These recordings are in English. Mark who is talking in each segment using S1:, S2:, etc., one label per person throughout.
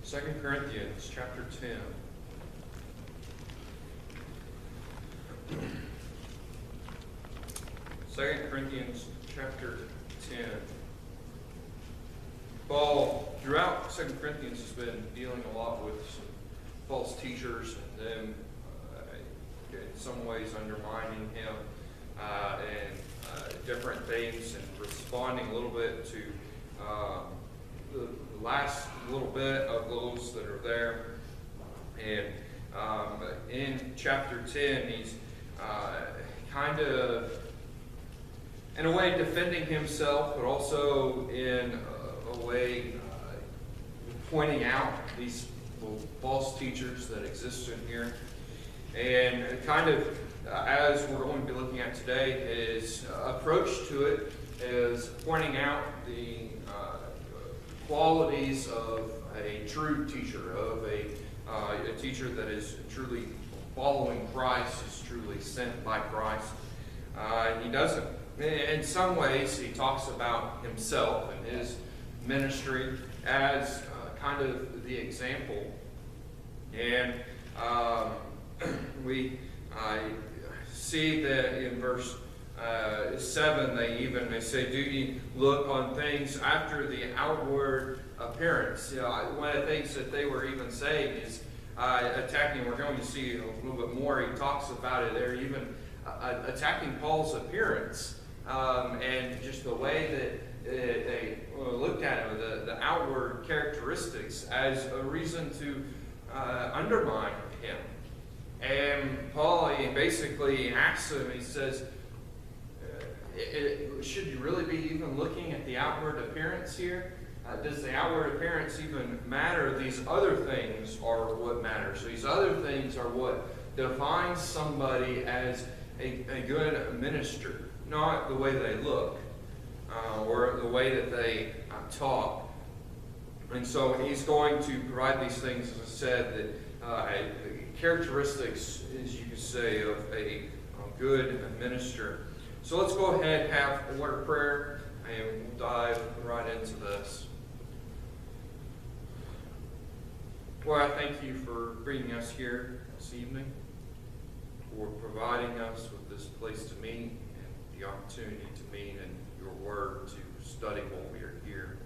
S1: 2 Corinthians chapter 10. Second Corinthians chapter 10. Paul, throughout 2 Corinthians, has been dealing a lot with some false teachers and them in some ways undermining him and different things, and responding a little bit to the last little bit of those that are there. And in chapter 10, he's kind of, in a way, defending himself, but also in a way pointing out these false teachers that exist in here. And kind of, as we're going to be looking at today, his approach to it is pointing out the qualities of a true teacher, of a teacher that is truly following Christ, is truly sent by Christ. He doesn't. In some ways, he talks about himself and his ministry as kind of the example. And we see that in verse 7, they say, "Do ye look on things after the outward appearance?" One of the things that they were even saying is attacking. We're going to see a little bit more. He talks about it. They're even attacking Paul's appearance and just the way that they looked at him, the outward characteristics, as a reason to undermine him. And Paul, he basically asks him, he says, should you really be even looking at the outward appearance here? Does the outward appearance even matter? These other things are what matters. These other things are what defines somebody as a good minister, not the way they look or the way that they talk. And so he's going to provide these things, as I said, that characteristics, as you could say, of a good minister. So let's go ahead and have a word of prayer, and we'll dive right into this. Lord, I thank you for bringing us here this evening, for providing us with this place to meet and the opportunity to meet and your word to study while we are here.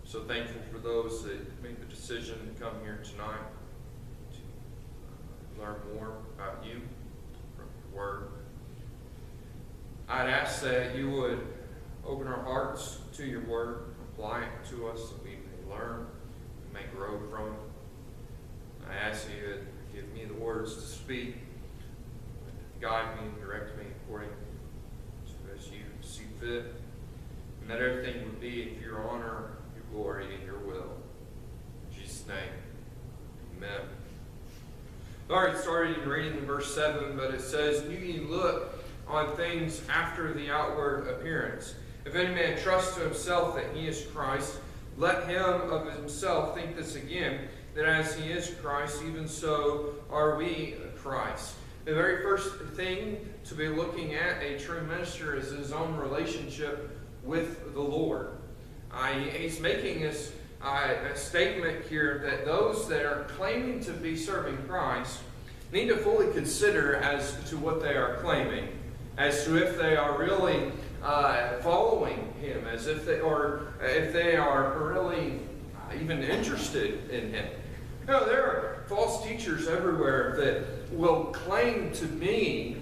S1: So thankful for those that made the decision to come here tonight to learn more about you from your word. I'd ask that you would open our hearts to your word, apply it to us that we may learn and may grow from it. I ask you to give me the words to speak, guide me and direct me according to as you see fit, and that everything would be for your honor, your glory, and your will. In Jesus' name, amen. I already started in reading in verse 7, but it says, "Do ye look on things after the outward appearance? If any man trust to himself that he is Christ, let him of himself think this again, that as he is Christ, even so are we Christ." The very first thing to be looking at a true minister is his own relationship with the Lord. He's making this a statement here that those that are claiming to be serving Christ need to fully consider as to what they are claiming, as to if they are really following him, as if they are really even interested in him. You know, there are false teachers everywhere that will claim to be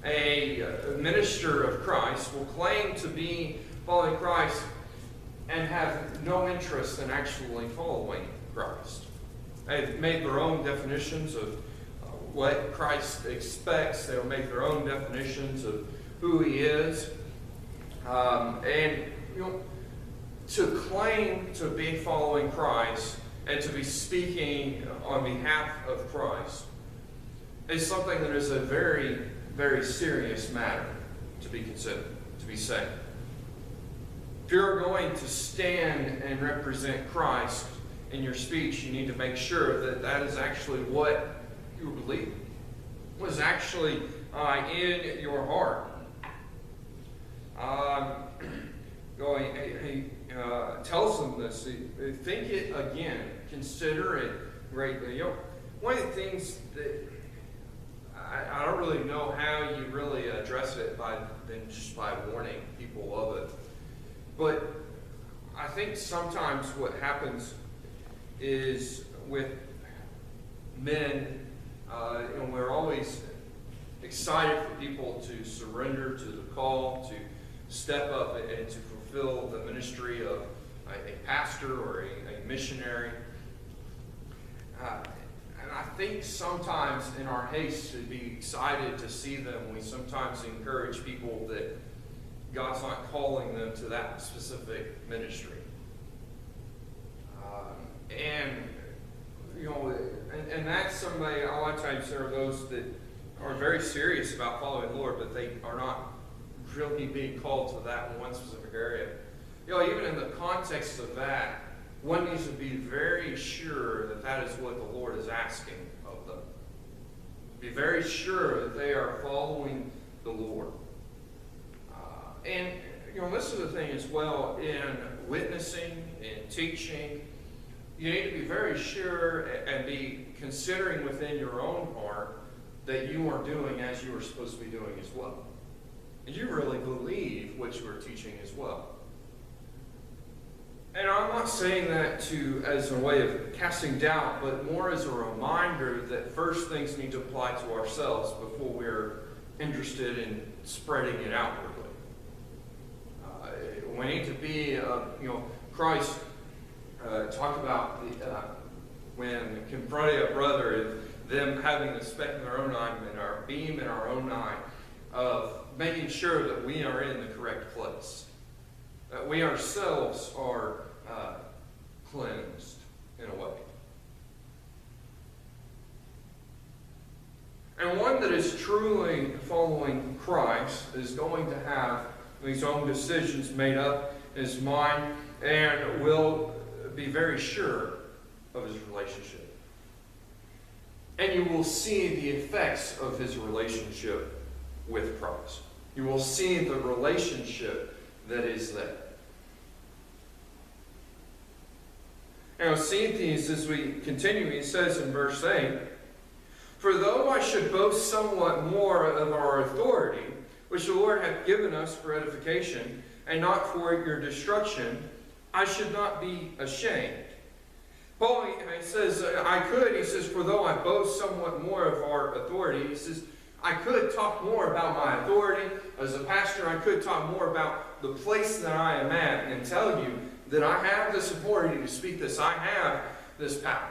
S1: a minister of Christ, will claim to be following Christ, and have no interest in actually following Christ. They've made their own definitions of what Christ expects. They'll make their own definitions of who he is. And to claim to be following Christ and to be speaking on behalf of Christ is something that is a very, very serious matter to be considered, to be said. If you're going to stand and represent Christ in your speech, you need to make sure that that is actually what you believe, was actually in your heart. tells them this. Think it again. Consider it greatly. One of the things that I don't really know how you really address it than just by warning people of it. But I think sometimes what happens is with men, we're always excited for people to surrender to the call, to step up and to fulfill the ministry of a pastor or a missionary. And I think sometimes in our haste to be excited to see them, we sometimes encourage people that God's not calling them to that specific ministry. And that's somebody, a lot of times there are those that are very serious about following the Lord, but they are not really being called to that one specific area. Even in the context of that, one needs to be very sure that that is what the Lord is asking of them. Be very sure that they are following the Lord. This is the thing as well, in witnessing, in teaching, you need to be very sure and be considering within your own heart that you are doing as you are supposed to be doing as well. And you really believe what you are teaching as well. And I'm not saying that as a way of casting doubt, but more as a reminder that first things need to apply to ourselves before we're interested in spreading it outwardly. We need to be, Christ talked about when confronting a brother, them having a speck in their own eye and our beam in our own eye, of making sure that we are in the correct place. That we ourselves are cleansed in a way. And one that is truly following Christ is going to have his own decisions made up in his mind and will be very sure of his relationship. And you will see the effects of his relationship with Christ. You will see the relationship that is there. Now, seeing these as we continue, he says in verse 8, "For though I should boast somewhat more of our authority, which the Lord hath given us for edification, and not for your destruction, I should not be ashamed." Paul, he says, he says, "For though I boast somewhat more of our authority," he says, I could talk more about my authority as a pastor. I could talk more about the place that I am at and tell you that I have this authority to speak this. I have this power.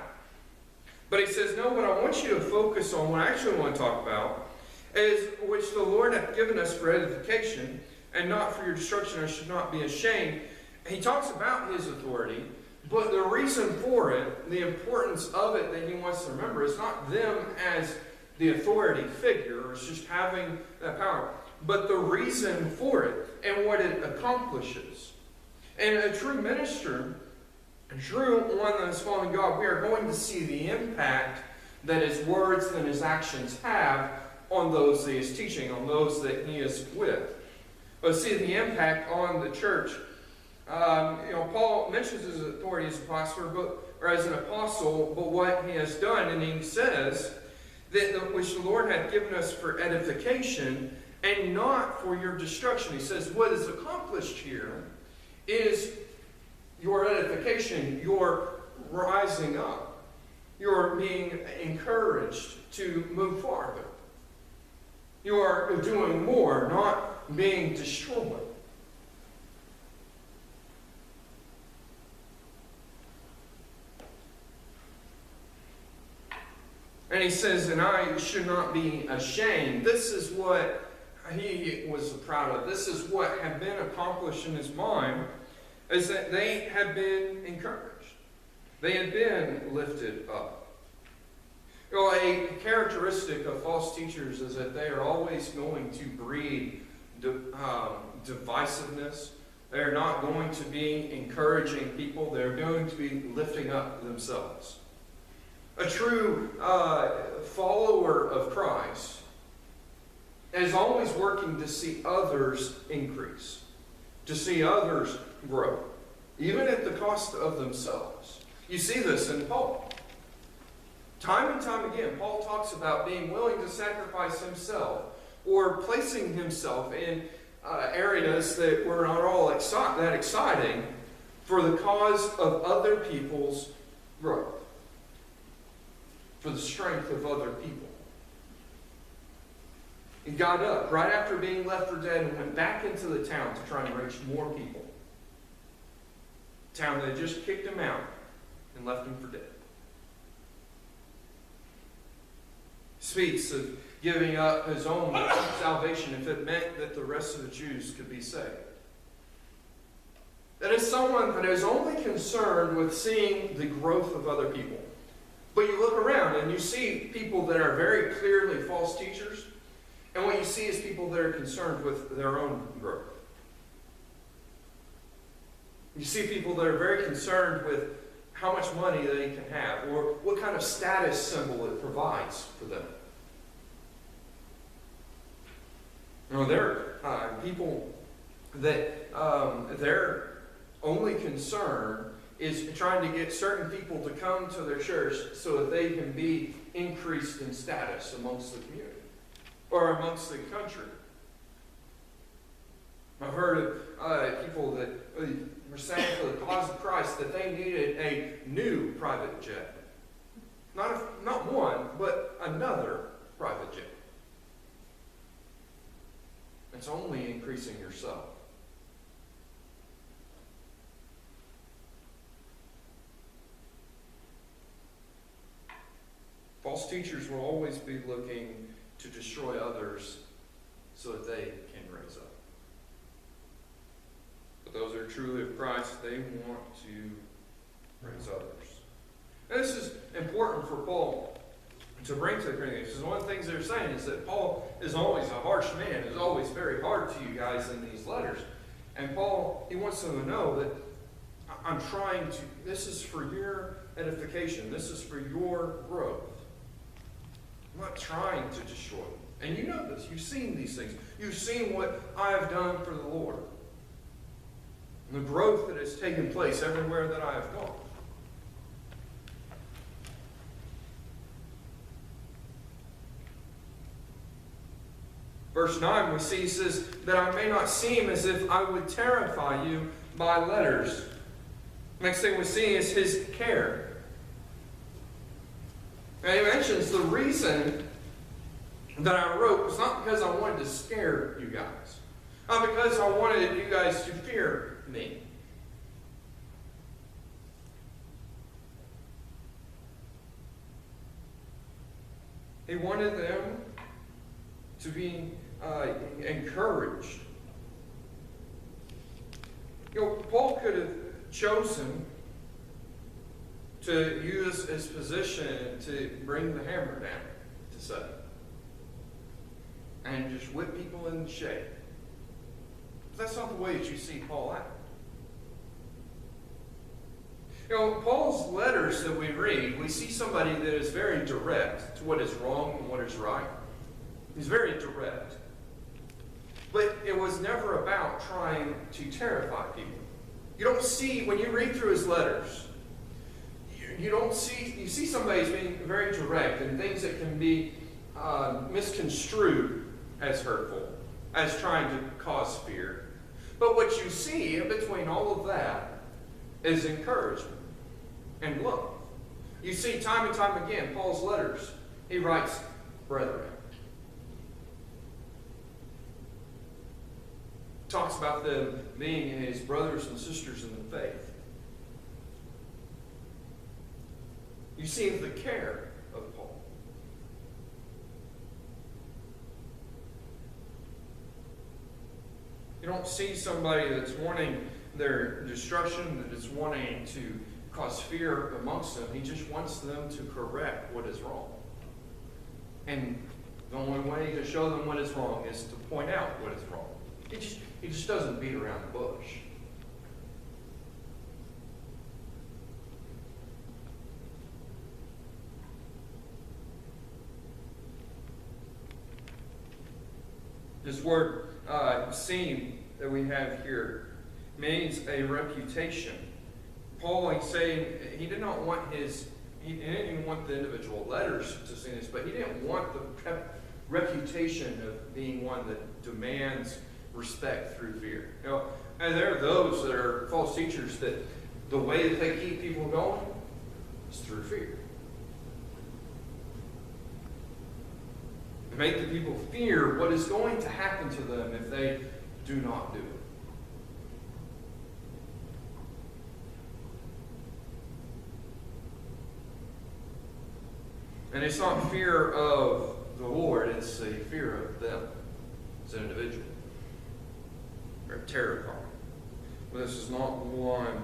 S1: But he says, no, what I want you to focus on, what I actually want to talk about, is which the Lord hath given us for edification, and not for your destruction. I should not be ashamed. He talks about his authority, but the reason for it, the importance of it that he wants to remember, is not them as the authority figure, or it's just having that power, but the reason for it and what it accomplishes. And a true minister, a true one that is following God, we are going to see the impact that his words and his actions have on those that he is teaching, on those that he is with. But see the impact on the church. Paul mentions his authority as a pastor, or as an apostle, but what he has done, and he says that which the Lord hath given us for edification, and not for your destruction. He says what is accomplished here is your edification, your rising up, your being encouraged to move farther. You are doing more, not being destroyed. And he says, and I should not be ashamed. This is what he was proud of. This is what had been accomplished in his mind, is that they had been encouraged. They had been lifted up. A characteristic of false teachers is that they are always going to breed divisiveness. They're not going to be encouraging people. They're going to be lifting up themselves. A true follower of Christ is always working to see others increase, to see others grow. even at the cost of themselves. You see this in Paul. Time and time again, Paul talks about being willing to sacrifice himself or placing himself in areas that were not all that exciting for the cause of other people's growth, for the strength of other people. He got up right after being left for dead and went back into the town to try and reach more people. Town that had just kicked him out and left him for dead. Speaks of giving up his own salvation if it meant that the rest of the Jews could be saved. That is someone that is only concerned with seeing the growth of other people. But you look around and you see people that are very clearly false teachers, and what you see is people that are concerned with their own growth. You see people that are very concerned with how much money they can have, or what kind of status symbol it provides for them. You know, there are people that their only concern is trying to get certain people to come to their church so that they can be increased in status amongst the community or amongst the country. I've heard of people that were saying for the cause of Christ that they needed a new private jet. Not one, but another private jet. It's only increasing yourself. False teachers will always be looking to destroy others so that they can raise up. But those that are truly of Christ, they want to raise others. And this is important for Paul to bring to the Corinthians. Because one of the things they're saying is that Paul is always a harsh man, is always very hard to you guys in these letters. And Paul, he wants them to know that I'm trying to, this is for your edification. This is for your growth. I'm not trying to destroy them. And you know this. You've seen these things. You've seen what I have done for the Lord. And the growth that has taken place everywhere that I have gone. Verse 9 we see, he says, that I may not seem as if I would terrify you by letters. Next thing we see is his care. And he mentions the reason that I wrote was not because I wanted to scare you guys. Not because I wanted you guys to fear me. He wanted them to be encouraged. You know, Paul could have chosen to use his position to bring the hammer down, to say, and just whip people in shape. But that's not the way that you see Paul act. You know, Paul's letters that we read, we see somebody that is very direct to what is wrong and what is right. He's very direct. But it was never about trying to terrify people. You don't see, when you read through his letters, you see somebody as being very direct and things that can be misconstrued as hurtful, as trying to cause fear. But what you see in between all of that is encouragement and love. You see time and time again, Paul's letters, he writes, brethren. Talks about them being his brothers and sisters in the faith. You see the care of Paul. You don't see somebody that's wanting their destruction, that is wanting to cause fear amongst them. He just wants them to correct what is wrong. And the only way to show them what is wrong is to point out what is wrong. He just doesn't beat around the bush. This word seem that we have here means a reputation Paul, he's saying he did not want he didn't even want the individual letters to see this, but he didn't want the reputation of being one that demands respect through fear. And there are those that are false teachers that the way that they keep people going is through fear. They make the people fear what is going to happen to them if they do not do it. And it's not fear of the Lord, it's a fear of them as an individual. Or terror calling. But this is not one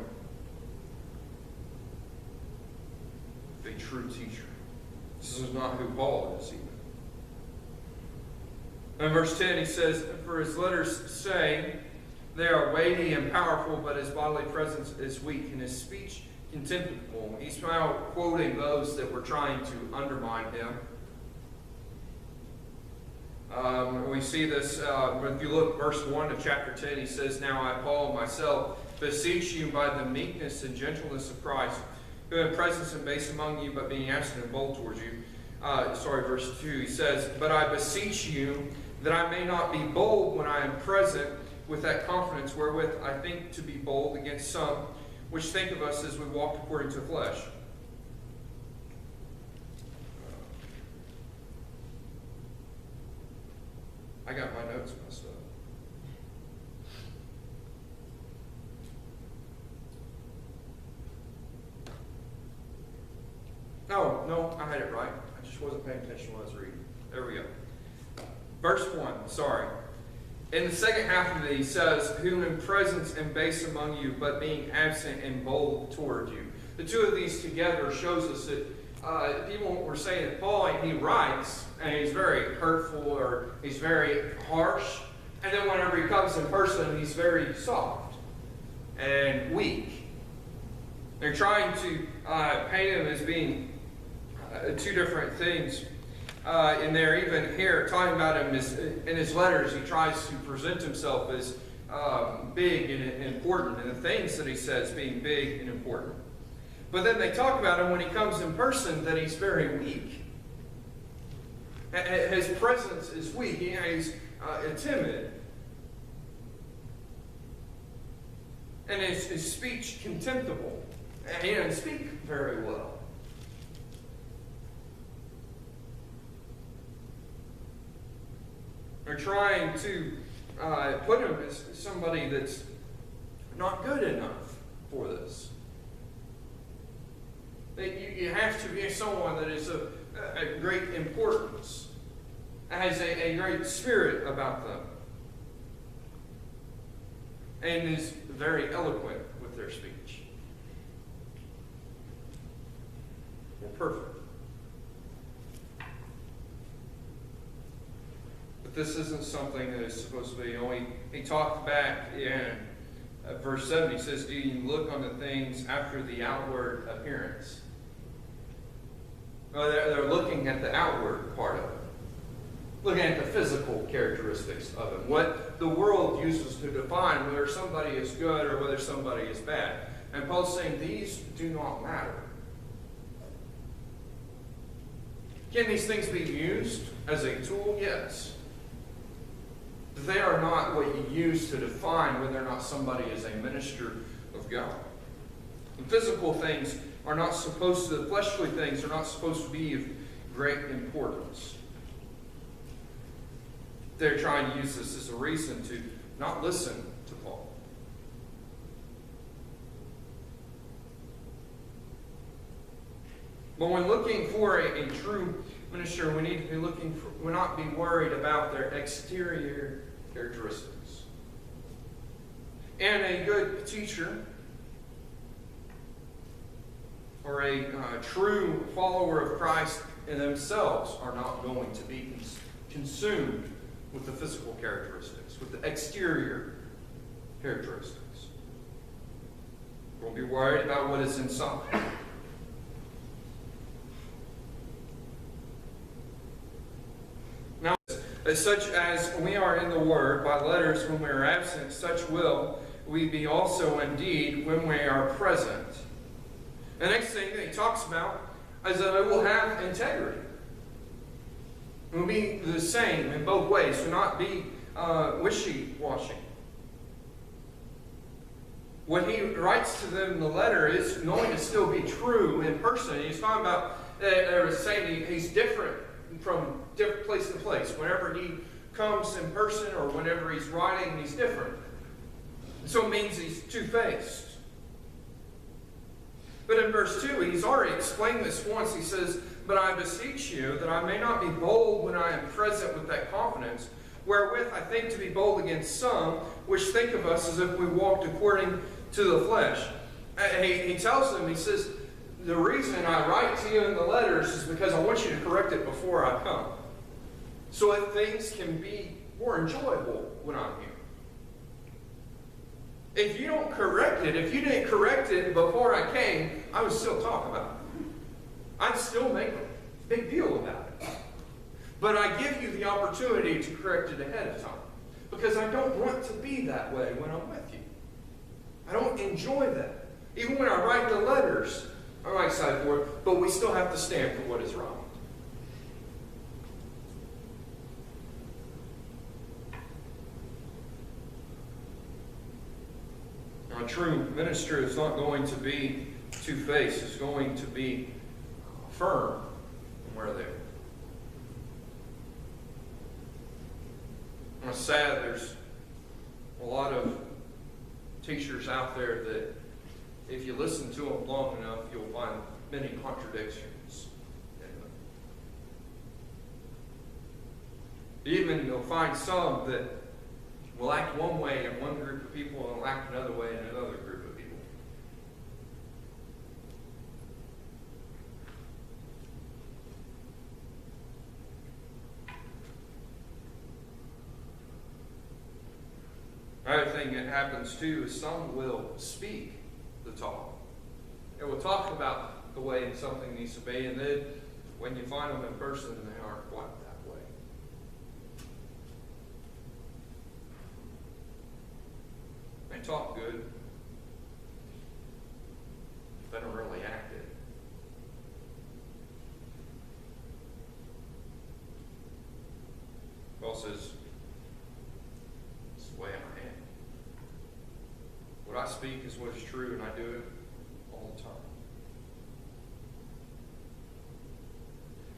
S1: of a true teacher. This is not who Paul is even. In verse 10 he says, "For his letters say, they are weighty and powerful, but his bodily presence is weak, and his speech contemptible." He's now quoting those that were trying to undermine him. We see this, if you look verse 1 of chapter 10, he says, "Now I, Paul, myself, beseech you by the meekness and gentleness of Christ, who have presence and base among you, but being absent and bold towards you." Verse 2, he says, "But I beseech you that I may not be bold when I am present with that confidence wherewith I think to be bold against some which think of us as we walk according to the flesh." I got my notes messed up. Oh, no, I had it right. I just wasn't paying attention when I was reading. There we go. Verse 1, sorry. In the second half of it, he says, "Whom in presence and base among you, but being absent and bold toward you." The two of these together shows us that people were saying that Paul, he writes, and he's very hurtful or he's very harsh. And then whenever he comes in person, he's very soft and weak. They're trying to paint him as being two different things. And they're even here talking about him in his letters. He tries to present himself as big and important, and the things that he says being big and important. But then they talk about him when he comes in person that he's very weak. His presence is weak. He's timid. And his speech contemptible. And he doesn't speak very well. They're trying to put him as somebody that's not good enough for this. You have to be someone that is of great importance, has a great spirit about them, and is very eloquent with their speech. Well, perfect. But this isn't something that is supposed to be. He talked back in verse 7. He says, "Do you look on the things after the outward appearance?" Well, they're looking at the outward part of it. Looking at the physical characteristics of it. What the world uses to define whether somebody is good or whether somebody is bad. And Paul's saying these do not matter. Can these things be used as a tool? Yes. They are not what you use to define whether or not somebody is a minister of God. The physical things are not supposed to, the fleshly things are not supposed to be of great importance. They're trying to use this as a reason to not listen to Paul. But when looking for a true minister, we need to be looking for, we'll not be worried about their exterior characteristics. And a good teacher or a true follower of Christ in themselves are not going to be consumed with the physical characteristics, with the exterior characteristics. We'll be worried about what is inside. Now, such as we are in the Word by letters when we are absent, such will we be also indeed when we are present. The next thing that he talks about is that it will have integrity. It will be the same in both ways. It will not be wishy-washy. What he writes to them in the letter is going to still be true in person. He's talking about, saying he's different from different place to place. Whenever he comes in person or whenever he's writing, he's different. So it means he's two-faced. But in verse 2, he's already explained this once. He says, "But I beseech you that I may not be bold when I am present with that confidence, wherewith I think to be bold against some, which think of us as if we walked according to the flesh." He tells them, he says, the reason I write to you in the letters is because I want you to correct it before I come. So that things can be more enjoyable when I'm here. If you don't correct it, if you didn't correct it before I came, I would still talk about it. I'd still make a big deal about it. But I give you the opportunity to correct it ahead of time. Because I don't want to be that way when I'm with you. I don't enjoy that. Even when I write the letters, I'm excited for it, but we still have to stand for what is right. A true minister is not going to be two-faced. It's going to be firm in where they're. It's sad there's a lot of teachers out there that if you listen to them long enough, you'll find many contradictions in them. Even you'll find some that will act one way in one group of people and will act another way in another group of people. Another thing that happens too is some will speak the talk. They will talk about the way something needs to be, and then when you find them in person, they aren't quite that way. They talk good. They don't really act it. Paul says, "It's the way I am. What I speak is what is true, and I do it all the time."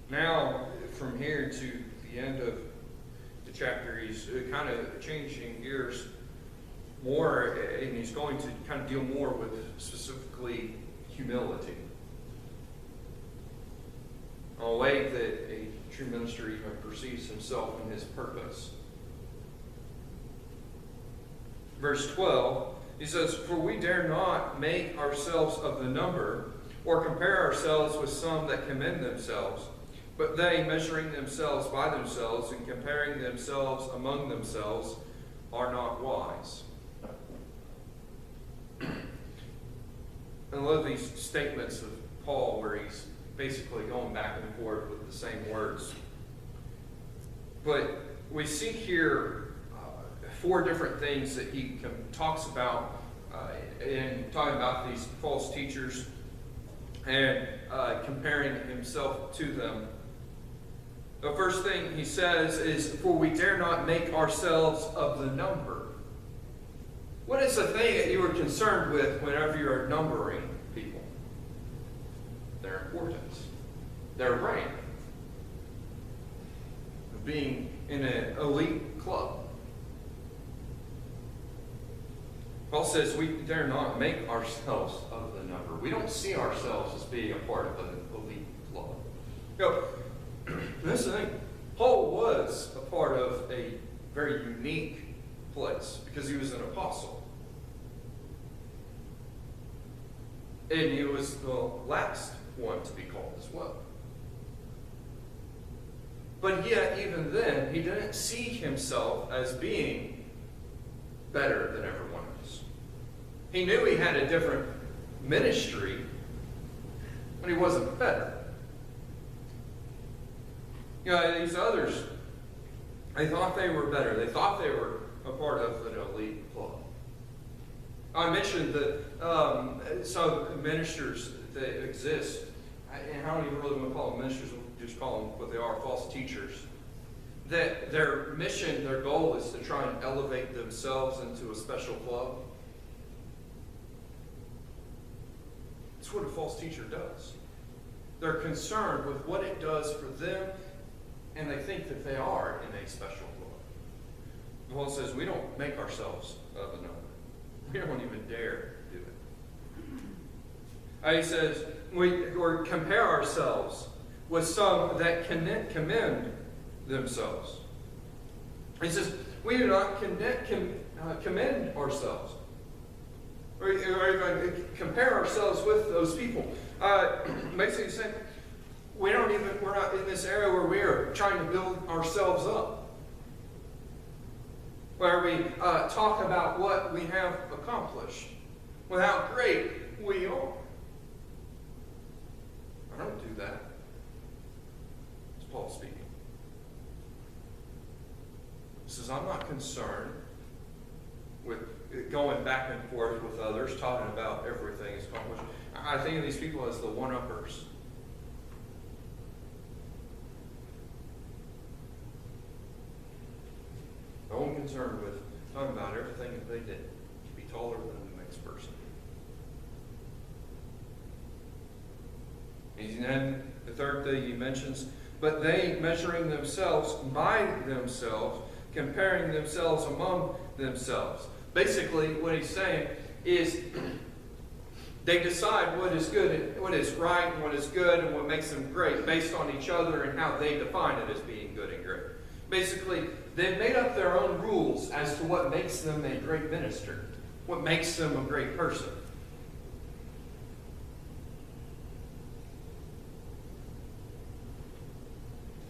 S1: Now, from here to the end of the chapter, he's kind of changing gears more, and he's going to kind of deal more with specifically humility. A way that a true minister even perceives himself and his purpose. Verse 12, he says, "For we dare not make ourselves of the number, or compare ourselves with some that commend themselves. But they, measuring themselves by themselves and comparing themselves among themselves, are not wise." I love these statements of Paul where he's basically going back and forth with the same words. But we see here 4 different things that he talks about in talking about these false teachers and comparing himself to them. The first thing he says is, "For we dare not make ourselves of the number." What is the thing that you are concerned with whenever you are numbering people? Their importance, their rank, being in an elite club. Paul says we dare not make ourselves of the number. We don't see ourselves as being a part of an elite club. You know, this is the thing. Paul was a part of a very unique place because he was an apostle. And he was the last one to be called as well. But yet, even then, he didn't see himself as being better than everyone else. He knew he had a different ministry, but he wasn't better. You know, these others, they thought they were better. They thought they were a part of an elite club. I mentioned that some ministers that exist, and I don't even really want to call them ministers, we'll just call them what they are, false teachers, that their mission, their goal is to try and elevate themselves into a special club. That's what a false teacher does. They're concerned with what it does for them, and they think that they are in a special club. Paul says we don't make ourselves of another. We don't even dare do it. He says or compare ourselves with some that commend themselves. He says we do not commend ourselves. Or even compare ourselves with those people. Basically saying, we're not in this area where we are trying to build ourselves up. Where we talk about what we have accomplished. With how great we are. I don't do that. It's Paul speaking. He says, I'm not concerned with going back and forth with others, talking about everything is accomplished. I think of these people as the one-uppers. I'm concerned with talking about everything that they did to be taller than the next person. And then the third thing he mentions, but they measuring themselves by themselves, comparing themselves among themselves. Basically, what he's saying is they decide what is good, what is right, and what is good, and what makes them great based on each other and how they define it as being good and great. Basically, they've made up their own rules as to what makes them a great minister, what makes them a great person.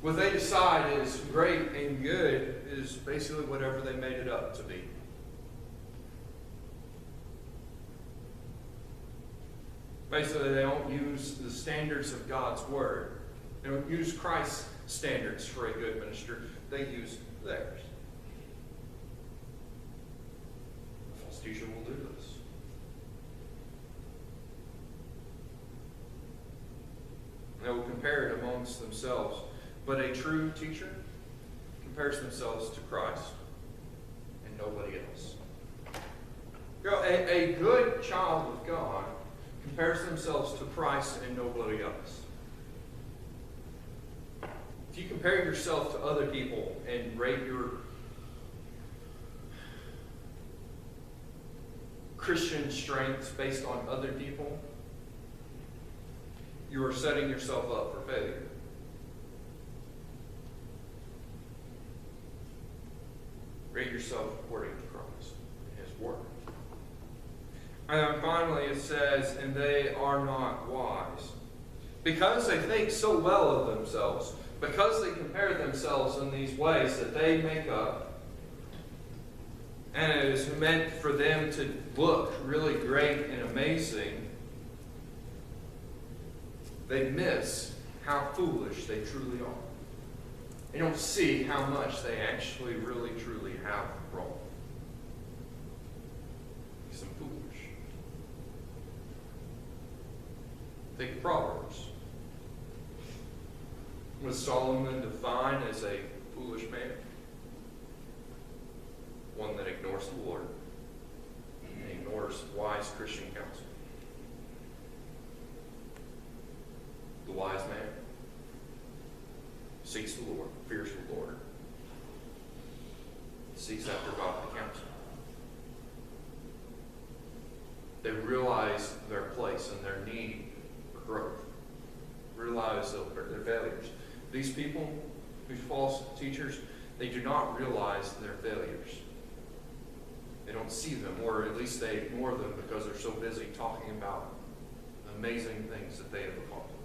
S1: What they decide is great and good is basically whatever they made it up to be. Basically, they don't use the standards of God's Word. They don't use Christ's standards for a good minister. They use theirs. A false teacher will do this. They will compare it amongst themselves. But a true teacher compares themselves to Christ and nobody else. A good child of God compares themselves to Christ and nobody else. If you compare yourself to other people and rate your Christian strengths based on other people, you are setting yourself up for failure. Rate yourself according to Christ and His Word. And finally it says, and they are not wise. Because they think so well of themselves, because they compare themselves in these ways that they make up, and it is meant for them to look really great and amazing, they miss how foolish they truly are. They don't see how much they actually really truly have wrong. Because I'm foolish. Think of Proverbs. Was Solomon defined as a foolish man? One that ignores the Lord and ignores wise Christian counsel. The wise man seeks the Lord, fears the Lord, seeks after godly counsel. They realize their place and their need for growth. Realize their failures. These people, these false teachers, they do not realize their failures. They don't see them, or at least they ignore them because they're so busy talking about the amazing things that they have accomplished.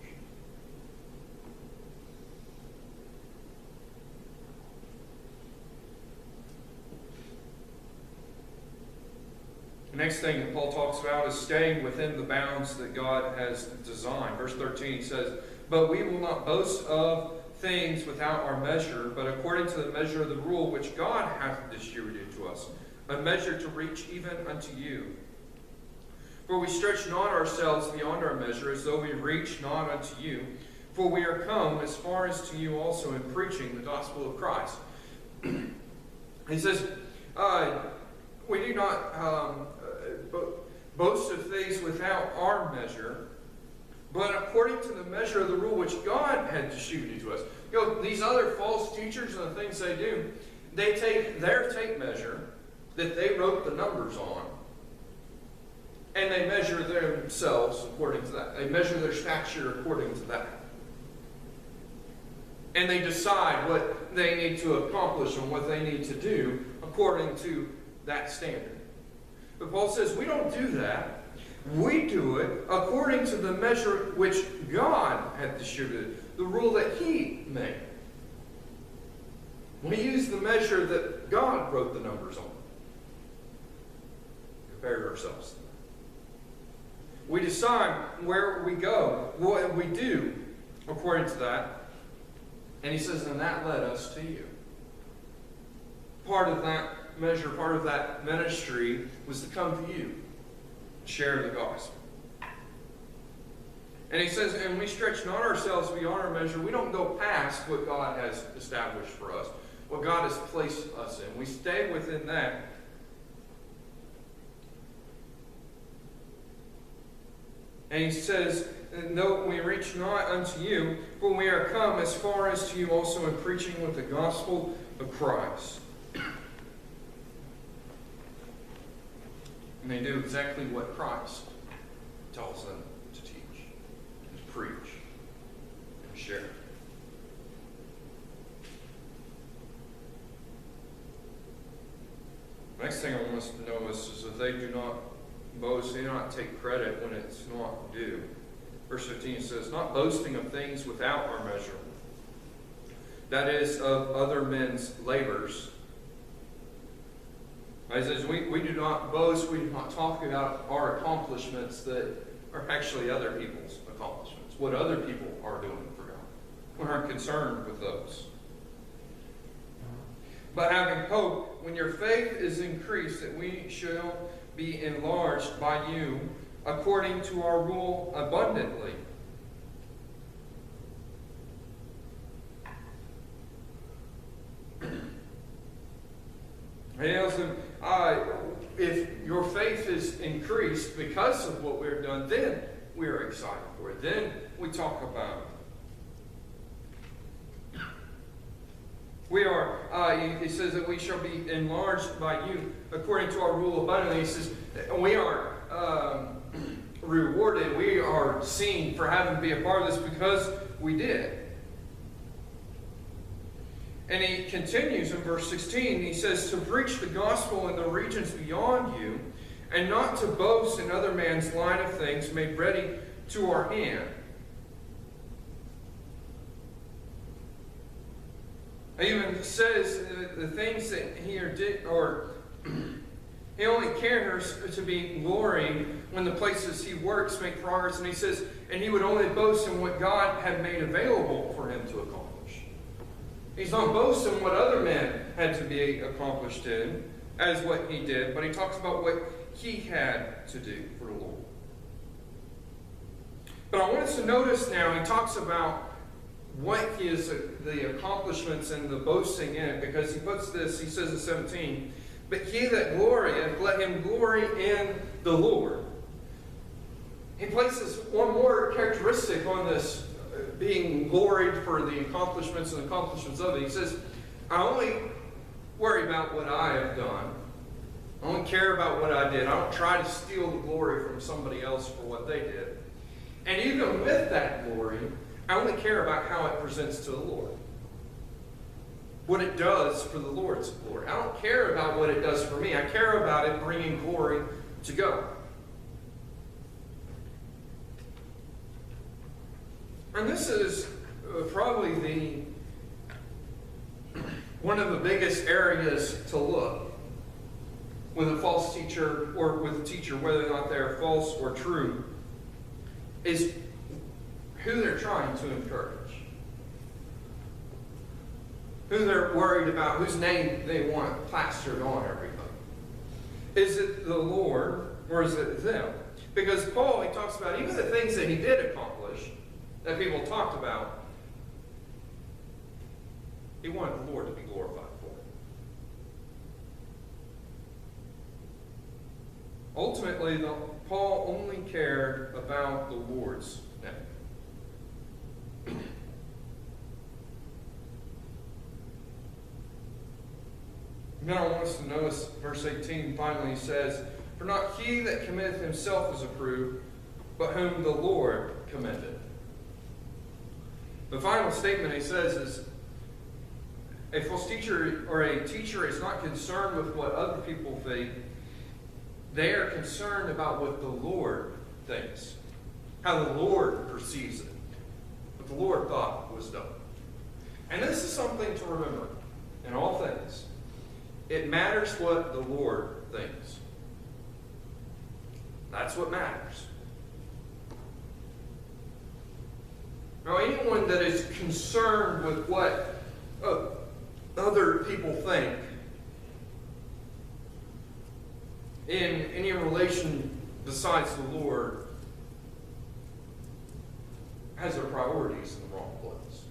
S1: The next thing that Paul talks about is staying within the bounds that God has designed. Verse 13 says, but we will not boast of things without our measure, but according to the measure of the rule which God hath distributed to us, a measure to reach even unto you. For we stretch not ourselves beyond our measure, as though we reach not unto you. For we are come as far as to you also in preaching the gospel of Christ. He says, we do not boast of things without our measure, but according to the measure of the rule which God had distributed to us. These other false teachers and the things they do, they take their tape measure that they wrote the numbers on, and they measure themselves according to that. They measure their stature according to that. And they decide what they need to accomplish and what they need to do according to that standard. But Paul says we don't do that. We do it according to the measure which God had distributed, the rule that He made. We use the measure that God wrote the numbers on. Compared ourselves to that. We decide where we go, what we do according to that. And he says, and that led us to you. Part of that measure, part of that ministry was to come to you, share the gospel. And he says, and we stretch not ourselves beyond our measure. We don't go past what God has established for us, what God has placed us in. We stay within that. And he says, no, we reach not unto you, for we are come as far as to you also in preaching with the gospel of Christ. And they do exactly what Christ tells them to teach, and to preach, and share. Next thing I want us to notice is that they do not boast, they do not take credit when it's not due. Verse 15 says, not boasting of things without our measure, that is, of other men's labors. He says, we do not boast, we do not talk about our accomplishments that are actually other people's accomplishments, what other people are doing for God. We aren't concerned with those. But having hope, when your faith is increased, that we shall be enlarged by you according to our rule abundantly. He tells them, if your faith is increased because of what we've done, then we are excited for it. Then we talk about it. We are, he says that we shall be enlarged by you according to our rule abundantly. He says we are rewarded, we are seen for having to be a part of this because we did. And he continues in verse 16, he says, to preach the gospel in the regions beyond you, and not to boast in other man's line of things made ready to our hand. He even says the things that he did, or he only cares to be glorying when the places he works make progress. And he says, and he would only boast in what God had made available for him to accomplish. He's not boasting what other men had to be accomplished in, as what he did, but he talks about what he had to do for the Lord. But I want us to notice now, he talks about what is the accomplishments and the boasting in it, because he puts this, he says in 17, but he that glorieth, let him glory in the Lord. He places one more characteristic on this being gloried for the accomplishments and accomplishments of it. He says, I only worry about what I have done. I don't care about what I did. I don't try to steal the glory from somebody else for what they did. And even with that glory, I only care about how it presents to the Lord. What it does for the Lord's glory. I don't care about what it does for me. I care about it bringing glory to God. And this is probably one of the biggest areas to look with a false teacher, or with a teacher, whether or not they're false or true, is who they're trying to encourage. Who they're worried about, whose name they want plastered on everybody. Is it the Lord, or is it them? Because Paul, he talks about even the things that he did accomplish, that people talked about, he wanted the Lord to be glorified for it. Ultimately, Paul only cared about the Lord's name. Now I want us to notice verse 18, finally he says, "For not he that committeth himself is approved, but whom the Lord commendeth." The final statement he says is, a false teacher or a teacher is not concerned with what other people think. They are concerned about what the Lord thinks, how the Lord perceives it, what the Lord thought was done. And this is something to remember in all things. It matters what the Lord thinks. That's what matters. Now, anyone that is concerned with what other people think in any relation besides the Lord has their priorities in the wrong place.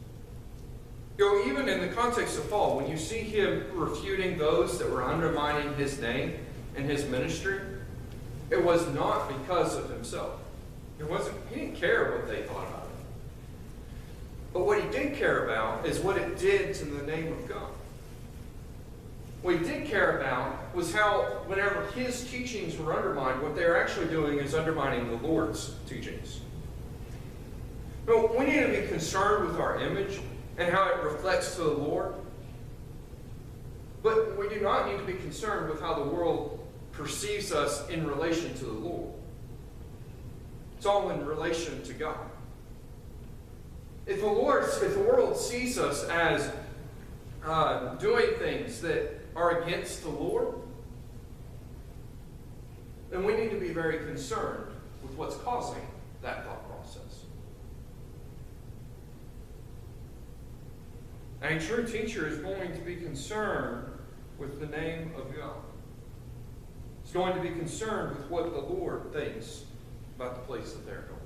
S1: You know, even in the context of Paul, when you see him refuting those that were undermining his name and his ministry, it was not because of himself. He didn't care what they thought about it. But what he did care about is what it did to the name of God. What he did care about was how, whenever his teachings were undermined, what they were actually doing is undermining the Lord's teachings. No, we need to be concerned with our image and how it reflects to the Lord. But we do not need to be concerned with how the world perceives us in relation to the Lord. It's all in relation to God. If the world sees us as doing things that are against the Lord, then we need to be very concerned with what's causing that thought process. And a true teacher is going to be concerned with the name of God. He's going to be concerned with what the Lord thinks about the place that they're going.